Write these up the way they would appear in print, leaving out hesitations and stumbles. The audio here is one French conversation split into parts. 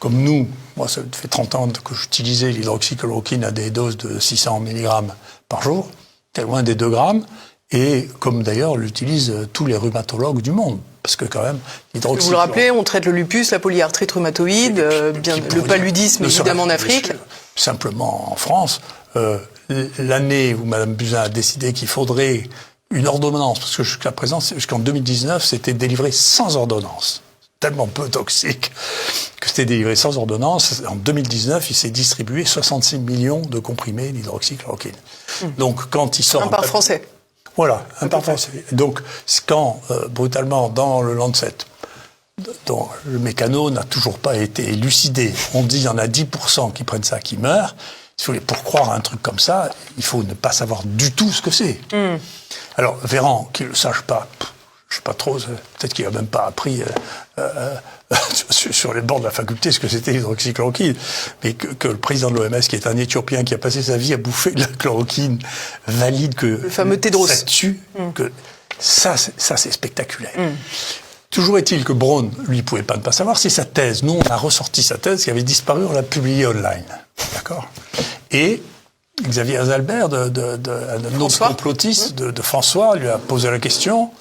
comme nous, moi ça fait 30 ans que j'utilisais l'hydroxychloroquine à des doses de 600 mg par jour, c'est loin des 2 grammes, et comme d'ailleurs l'utilisent tous les rhumatologues du monde. Parce que quand même, l'hydroxychloroquine... Vous le rappelez, on traite le lupus, la polyarthrite rhumatoïde, le paludisme évidemment en Afrique. Simplement en France, l'année où Mme Buzyn a décidé qu'il faudrait une ordonnance, parce que jusqu'à présent, jusqu'en 2019, c'était délivré sans ordonnance. Tellement peu toxique que c'était délivré sans ordonnance. En 2019, il s'est distribué 66 millions de comprimés d'hydroxychloroquine. Donc, quand il sort... Un par Français. Voilà, un par Français. Donc, quand, brutalement, dans le Lancet, dont le mécano n'a toujours pas été élucidé, on dit qu'il y en a 10% qui prennent ça, qui meurent. Pour croire à un truc comme ça, il faut ne pas savoir du tout ce que c'est. Alors, Véran, qui ne le sache pas, je ne sais pas trop, peut-être qu'il n'a même pas appris sur les bords de la faculté ce que c'était l'hydroxychloroquine, mais que le président de l'OMS, qui est un Éthiopien qui a passé sa vie à bouffer de la chloroquine, valide que le fameux Tedros. Ça tue, que ça c'est spectaculaire. Toujours est-il que Braun, lui, ne pouvait pas ne pas savoir si sa thèse, nous, on a ressorti sa thèse qui avait disparu, on l'a publiée online. D'accord ? Et Xavier Azalbert, un autre complotiste de François, lui a posé la question.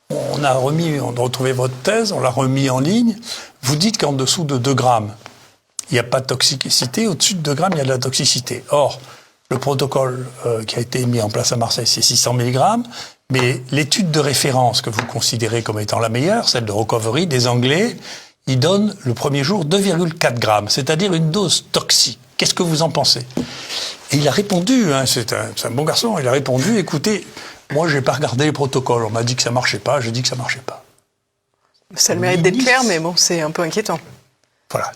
On a retrouvé votre thèse, on l'a remis en ligne. Vous dites qu'en dessous de 2 grammes, il n'y a pas de toxicité. Au-dessus de 2 grammes, il y a de la toxicité. Or, le protocole qui a été mis en place à Marseille, c'est 600 mg. Mais l'étude de référence que vous considérez comme étant la meilleure, celle de Recovery des Anglais, ils donnent le premier jour 2,4 grammes, c'est-à-dire une dose toxique. Qu'est-ce que vous en pensez ? Et il a répondu, c'est un bon garçon, il a répondu, écoutez, moi je n'ai pas regardé les protocoles, on m'a dit que ça ne marchait pas, j'ai dit que ça ne marchait pas. Ça a le mérite d'être clair, mais bon, c'est un peu inquiétant. Voilà.